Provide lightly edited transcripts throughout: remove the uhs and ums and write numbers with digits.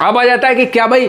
अब आ जाता है कि क्या भाई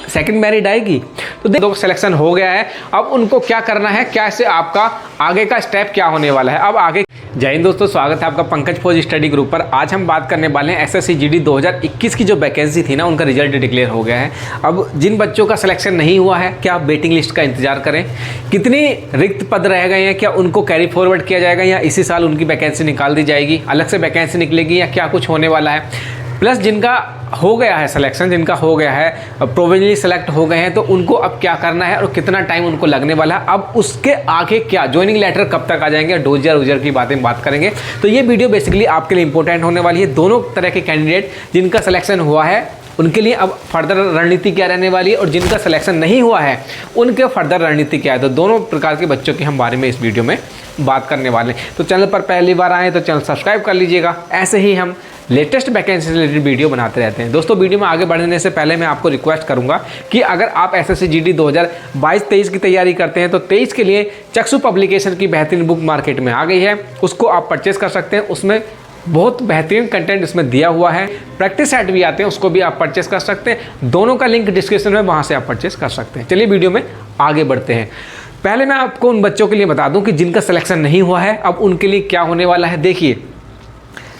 सेकंड मैरिड आएगी। तो देखो सिलेक्शन हो गया है, अब उनको क्या करना है, कैसे आपका आगे का स्टेप क्या होने वाला है। अब आगे जय हिंद दोस्तों, स्वागत है आपका पंकज फौज स्टडी ग्रुप पर। आज हम बात करने वाले हैं एसएससी जीडी 2021 की जो वैकेंसी थी ना, उनका रिजल्ट डिक्लेयर हो गया है। अब जिन बच्चों का सिलेक्शन नहीं हुआ है, क्या आप वेटिंग लिस्ट का इंतजार करें, कितनी रिक्त पद रह गए हैं, क्या उनको कैरी फॉरवर्ड किया जाएगा या इसी साल उनकी वैकेंसी निकाल दी जाएगी, अलग से वैकेंसी निकलेगी या क्या कुछ होने वाला है। प्लस जिनका हो गया है सिलेक्शन, जिनका हो गया है प्रोविजनली सेलेक्ट हो गए हैं, तो उनको अब क्या करना है और कितना टाइम उनको लगने वाला है। अब उसके आगे क्या ज्वाइनिंग लेटर कब तक आ जाएंगे, डोजर उजर की बात करेंगे। तो ये वीडियो बेसिकली आपके लिए इंपॉर्टेंट होने वाली है। दोनों तरह के कैंडिडेट जिनका सिलेक्शन हुआ है उनके लिए अब फर्दर रणनीति क्या रहने वाली है, और जिनका सिलेक्शन नहीं हुआ है उनके फर्दर रणनीति क्या है। तो दोनों प्रकार के बच्चों के हम बारे में इस वीडियो में बात करने वाले हैं। तो चैनल पर पहली बार आए तो चैनल सब्सक्राइब कर लीजिएगा, ऐसे ही हम लेटेस्ट वैकेंसी से रिलेटेड वीडियो बनाते रहते हैं। दोस्तों वीडियो में आगे बढ़ने से पहले मैं आपको रिक्वेस्ट करूंगा कि अगर आप एसएससी जीडी 2022-23 की तैयारी करते हैं तो 23 के लिए चक्षु पब्लिकेशन की बेहतरीन बुक मार्केट में आ गई है, उसको आप परचेस कर सकते हैं। उसमें बहुत बेहतरीन कंटेंट इसमें दिया हुआ है, प्रैक्टिस सेट भी आते हैं, उसको भी आप परचेस कर सकते हैं। दोनों का लिंक डिस्क्रिप्शन में, वहाँ से आप परचेस कर सकते हैं। चलिए वीडियो में आगे बढ़ते हैं। पहले मैं आपको उन बच्चों के लिए बता दूं कि जिनका सिलेक्शन नहीं हुआ है अब उनके लिए क्या होने वाला है। देखिए,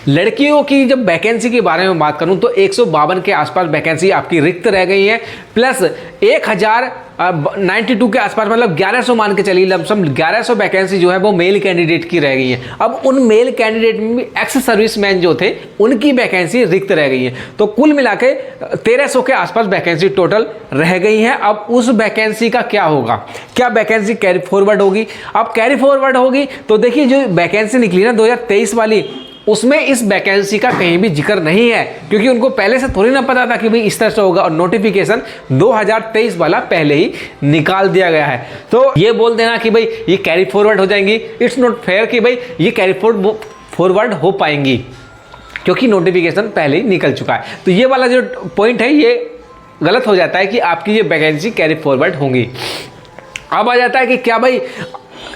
लड़कियों की जब वैकेंसी के बारे में बात करूं तो 152 के आसपास वैकेंसी आपकी रिक्त रह गई है, प्लस 1092 के आसपास, मतलब 1100 मान के चलिए, लमसम 1100 वैकेंसी जो है वो मेल कैंडिडेट की रह गई है। अब उन मेल कैंडिडेट में भी एक्स सर्विसमैन जो थे उनकी वैकेंसी रिक्त रह गई है। तो कुल मिला के 1300 के आसपास वैकेंसी टोटल रह गई है। अब उस वैकेंसी का क्या होगा, क्या वैकेंसी कैरी फॉरवर्ड होगी। अब कैरी फॉरवर्ड होगी तो देखिए, जो वैकेंसी निकली ना 2023 वाली, उसमें इस वैकेंसी का कहीं भी जिक्र नहीं है, क्योंकि उनको पहले से थोड़ी ना पता था कि भाई इस तरह से होगा, और नोटिफिकेशन 2023 वाला पहले ही निकाल दिया गया है। तो ये बोल देना कि भाई ये कैरी फॉरवर्ड हो जाएंगी, इट्स नॉट फेयर कि भाई ये कैरी फॉरवर्ड हो पाएंगी, क्योंकि नोटिफिकेशन पहले ही निकल चुका है। तो ये वाला जो पॉइंट है ये गलत हो जाता है कि आपकी ये वैकेंसी कैरी फॉरवर्ड होंगी। अब आ जाता है कि क्या भाई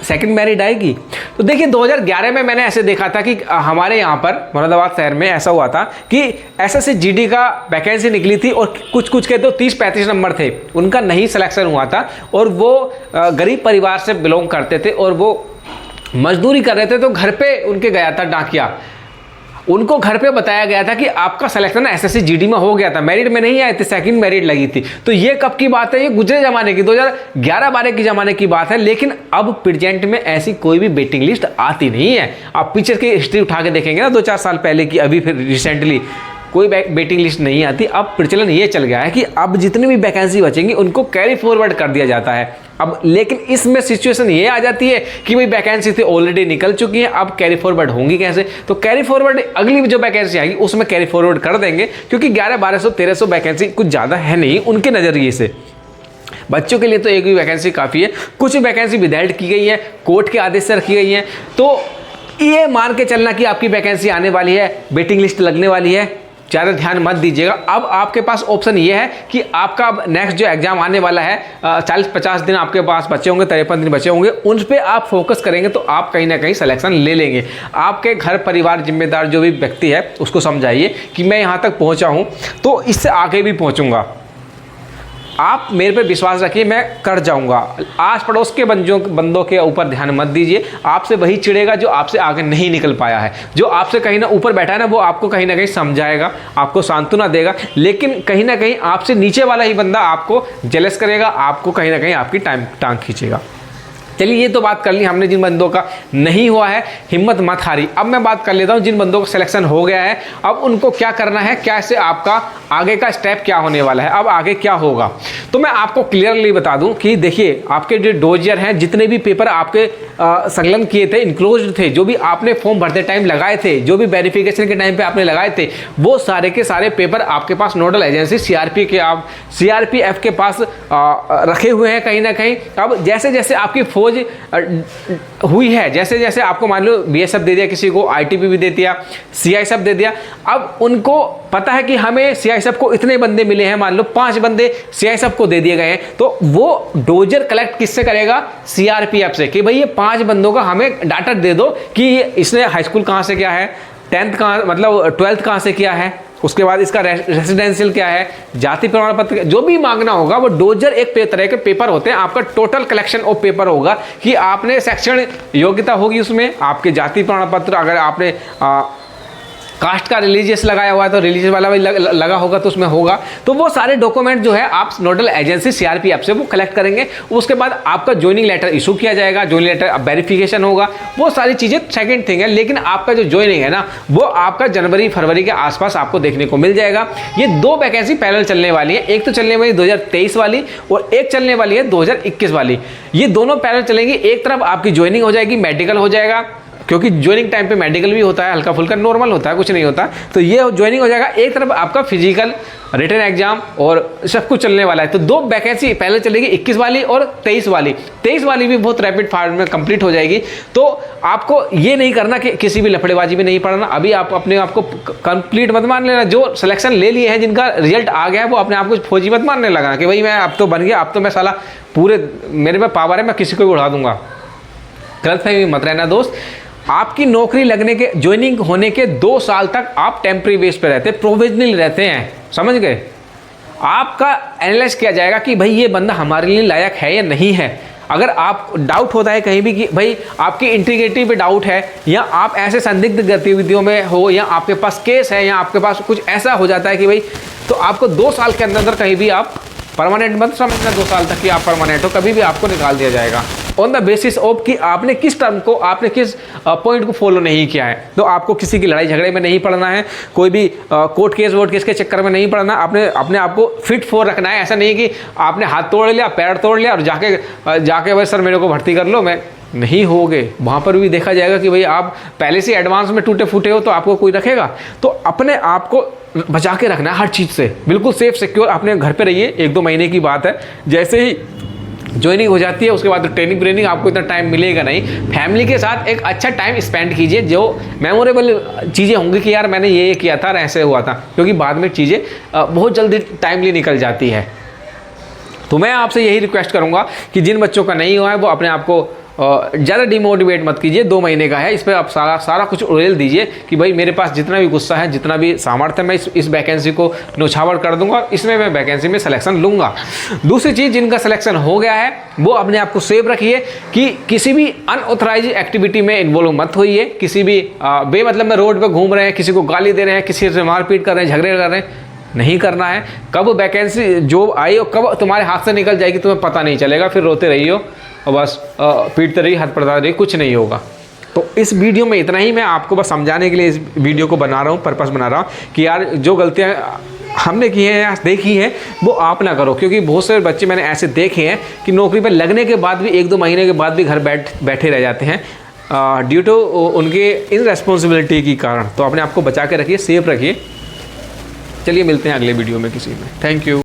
सेकंड मैरिड आएगी। तो देखिए 2011 में मैंने ऐसे देखा था कि हमारे यहाँ पर मुरादाबाद शहर में ऐसा हुआ था कि एसएससी जीडी का वैकेंसी निकली थी और कुछ के तो 30-35 नंबर थे, उनका नहीं सिलेक्शन हुआ था, और वो गरीब परिवार से बिलोंग करते थे और वो मजदूरी कर रहे थे। तो घर पे उनके गया था डाकिया, उनको घर पे बताया गया था कि आपका सिलेक्शन एसएससी जीडी में हो गया था, मेरिट में नहीं आए थे, सेकंड मेरिट लगी थी। तो ये कब की बात है, ये गुजरे जमाने की 2011-12 की जमाने की बात है। लेकिन अब प्रेजेंट में ऐसी कोई भी वेटिंग लिस्ट आती नहीं है। आप पीछे की हिस्ट्री उठा के देखेंगे ना 2-4 साल पहले की, अभी फिर रिसेंटली कोई वेटिंग लिस्ट नहीं आती। अब प्रचलन ये चल गया है कि अब जितनी भी वैकेंसी बचेंगी उनको कैरी फॉरवर्ड कर दिया जाता है। अब लेकिन इसमें सिचुएशन ये आ जाती है कि भाई वैकेंसी तो ऑलरेडी निकल चुकी है, अब कैरी फॉरवर्ड होंगी कैसे। तो कैरी फॉरवर्ड अगली जो वैकेंसी आएगी उसमें कैरी फॉरवर्ड कर देंगे, क्योंकि 1100-1200-1300 वैकेंसी कुछ ज़्यादा है नहीं उनके नज़रिए से। बच्चों के लिए तो एक भी वैकेंसी काफ़ी है। कुछ वैकेंसी विदाउट की गई है, कोर्ट के आदेश से रखी गई है। तो ये मान के चलना कि आपकी वैकेंसी आने वाली है, वेटिंग लिस्ट लगने वाली है, ज़्यादा ध्यान मत दीजिएगा। अब आपके पास ऑप्शन ये है कि आपका नेक्स्ट जो एग्जाम आने वाला है 40-50 दिन आपके पास बचे होंगे, 53 दिन बचे होंगे, उन पे आप फोकस करेंगे तो आप कहीं ना कहीं सिलेक्शन ले लेंगे। आपके घर परिवार जिम्मेदार जो भी व्यक्ति है उसको समझाइए कि मैं यहाँ तक पहुँचा हूँ तो इससे आगे भी पहुँचूँगा, आप मेरे पे विश्वास रखिए, मैं कर जाऊंगा। आस पड़ोस के बंदों के ऊपर ध्यान मत दीजिए। आपसे वही चिढ़ेगा जो आपसे आगे नहीं निकल पाया है। जो आपसे कहीं ना ऊपर बैठा है ना, वो आपको कहीं ना कहीं समझाएगा, आपको सांत्वना देगा, लेकिन कहीं ना कहीं आपसे नीचे वाला ही बंदा आपको जेलस करेगा, आपको कहीं ना कहीं आपकी टांग खींचेगा। चलिए ये तो बात कर ली हमने जिन बंदों का नहीं हुआ है, हिम्मत मत हारी। अब मैं बात कर लेता हूँ जिन बंदों का सिलेक्शन हो गया है, अब उनको क्या करना है, कैसे आपका आगे का स्टेप क्या होने वाला है, अब आगे क्या होगा। तो मैं आपको क्लियरली बता दूं कि देखिए, आपके जो डोजियर हैं, जितने भी पेपर आपके संलग्न किए थे, इंक्लोज थे, जो भी आपने फॉर्म भरते टाइम लगाए थे, जो भी वेरिफिकेशन के टाइम पे आपने लगाए थे, वो सारे के सारे पेपर आपके पास नोडल एजेंसी सीआरपीएफ के पास रखे हुए हैं कहीं ना कहीं। अब जैसे जैसे आपकी फौज हुई है, जैसे जैसे आपको मान लो बीएसएफ दे दिया, किसी को आईटीबीपी दे दिया, सीआईएसएफ दे दिया, अब उनको पता है कि हमें सीआईएसएफ को इतने बंदे मिले हैं, मान लो 5 बंदे सीआईएसएफ को दे दिए गए हैं, तो वो डोजर कलेक्ट किससे करेगा, सीआरपीएफ से, कि भाई ये 5 बंदों का हमें डाटा दे दो कि इसने हाई स्कूल कहाँ से किया है, 10th कहाँ, मतलब 12th कहाँ से किया है, उसके बाद इसका रेसिडेंशियल क्या है, जाति प्रमाण पत्र, जो भी मांगना होगा वो डोजर एक तरह के पेपर होते हैं। आपका टोटल कलेक्शन ऑफ पेपर होगा कि आपने शैक्षणिक योग्यता होगी, उसमें आपके जाति प्रमाण पत्र, अगर आपने कास्ट का रिलीजियस लगाया हुआ है तो रिलीजियस वाला भी लगा होगा तो उसमें होगा। तो वो सारे डॉक्यूमेंट जो है आप नोडल एजेंसी सीआरपीएफ से वो कलेक्ट करेंगे। उसके बाद आपका ज्वाइनिंग लेटर इशू किया जाएगा, ज्वाइनिंग लेटर वेरिफिकेशन होगा, वो सारी चीज़ें सेकंड थिंग है। लेकिन आपका जो ज्वाइनिंग है ना वो आपका जनवरी फरवरी के आसपास आपको देखने को मिल जाएगा। ये 2 वैकेंसी पैरेलल चलने वाली है, एक तो चलने वाली 2023 वाली और एक चलने वाली है 2021 वाली। ये दोनों पैरेलल चलेंगी। एक तरफ आपकी ज्वाइनिंग हो जाएगी, मेडिकल हो जाएगा, क्योंकि ज्वाइनिंग टाइम पे मेडिकल भी होता है, हल्का फुल्का नॉर्मल होता है, कुछ नहीं होता। तो ये ज्वाइनिंग हो जाएगा। एक तरफ आपका फिजिकल, रिटन एग्जाम और सब कुछ चलने वाला है। तो 2 वैकेंसी पहले चलेगी, 21 वाली और 23 वाली। 23 वाली भी बहुत रैपिड फायर में कंप्लीट हो जाएगी। तो आपको ये नहीं करना कि किसी भी लफड़ेबाजी में नहीं पड़ना। अभी आप अपने आप को कंप्लीट मत मान लेना। जो सिलेक्शन ले लिए हैं, जिनका रिजल्ट आ गया है, वो अपने आप को फौजी मत मानने लगा कि भाई मैं अब तो बन गया, अब तो मैं साला पूरे मेरे में पावर है, मैं किसी को भी उड़ा दूंगा। गलतफहमी मत रहना दोस्त। आपकी नौकरी लगने के, ज्वाइनिंग होने के 2 साल तक आप टेम्प्रेरी बेस पे रहते हैं, प्रोविजनल रहते हैं, समझ गए। आपका एनालाइज किया जाएगा कि भाई ये बंदा हमारे लिए लायक है या नहीं है। अगर आप डाउट होता है कहीं भी कि भाई आपकी इंटीग्रिटी पे डाउट है, या आप ऐसे संदिग्ध गतिविधियों में हो, या आपके पास केस है, या आपके पास कुछ ऐसा हो जाता है कि भाई, तो आपको 2 साल के अंदर कहीं भी आप परमानेंट मत समझना 2 साल तक कि आप परमानेंट हो, कभी भी आपको निकाल दिया जाएगा ऑन द बेसिस ऑफ कि आपने किस टर्म को, आपने किस पॉइंट को फॉलो नहीं किया है। तो आपको किसी की लड़ाई झगड़े में नहीं पड़ना है, कोई भी कोर्ट केस वोट केस के चक्कर में नहीं पड़ना। आपने अपने आप को फिट फॉर रखना है। ऐसा नहीं कि आपने हाथ तोड़ लिया, पैर तोड़ लिया और जाके भाई सर मेरे को भर्ती कर लो, मैं नहीं होगे। वहाँ पर भी देखा जाएगा कि भाई आप पहले से एडवांस में टूटे फूटे हो तो आपको कोई रखेगा। तो अपने आप को बचा के रखना है हर चीज़ से, बिल्कुल सेफ सिक्योर अपने घर पे रहिए। 1-2 महीने की बात है, जैसे ही ज्वाइनिंग हो जाती है उसके बाद तो ट्रेनिंग आपको इतना टाइम मिलेगा नहीं। फैमिली के साथ एक अच्छा टाइम स्पेंड कीजिए, जो मेमोरेबल चीज़ें होंगी कि यार मैंने ये किया था और ऐसे हुआ था, क्योंकि बाद में चीज़ें बहुत जल्दी टाइमली निकल जाती है। तो मैं आपसे यही रिक्वेस्ट करूँगा कि जिन बच्चों का नहीं हुआ है वो अपने आप को ज़्यादा डिमोटिवेट मत कीजिए। 2 महीने का है, इस पर आप सारा कुछ उड़ेल दीजिए कि भाई मेरे पास जितना भी गुस्सा है, जितना भी सामर्थ्य है, मैं इस वैकेंसी को नौछावर कर दूंगा और इसमें मैं वैकेंसी में सिलेक्शन लूँगा। दूसरी चीज़, जिनका सिलेक्शन हो गया है वो अपने आप को सेव रखिए कि किसी भी अनऑथराइज एक्टिविटी में इन्वॉल्व मत होइए। किसी भी बेमतलब में रोड पर घूम रहे हैं, किसी को गाली दे रहे हैं, किसी से मारपीट कर रहे हैं, झगड़े कर रहे हैं, नहीं करना है। कब वैकेंसी जॉब आई और कब तुम्हारे हाथ से निकल जाएगी तुम्हें पता नहीं चलेगा, फिर रोते रहिए और बस पीटते रहिए, हाथ पड़ता रहिए, कुछ नहीं होगा। तो इस वीडियो में इतना ही। मैं आपको बस समझाने के लिए इस वीडियो को बना रहा हूँ, पर्पस बना रहा हूँ कि यार जो गलतियाँ हमने की हैं या देखी हैं वो आप ना करो। क्योंकि बहुत सारे बच्चे मैंने ऐसे देखे हैं कि नौकरी पर लगने के बाद भी 1-2 महीने के बाद भी घर बैठे रह जाते हैं ड्यू टू उनके इनरेस्पॉन्सिबिलिटी के कारण। तो अपने आप को बचा के रखिए, सेफ रखिए। चलिए मिलते हैं अगले वीडियो में किसी में। Thank you.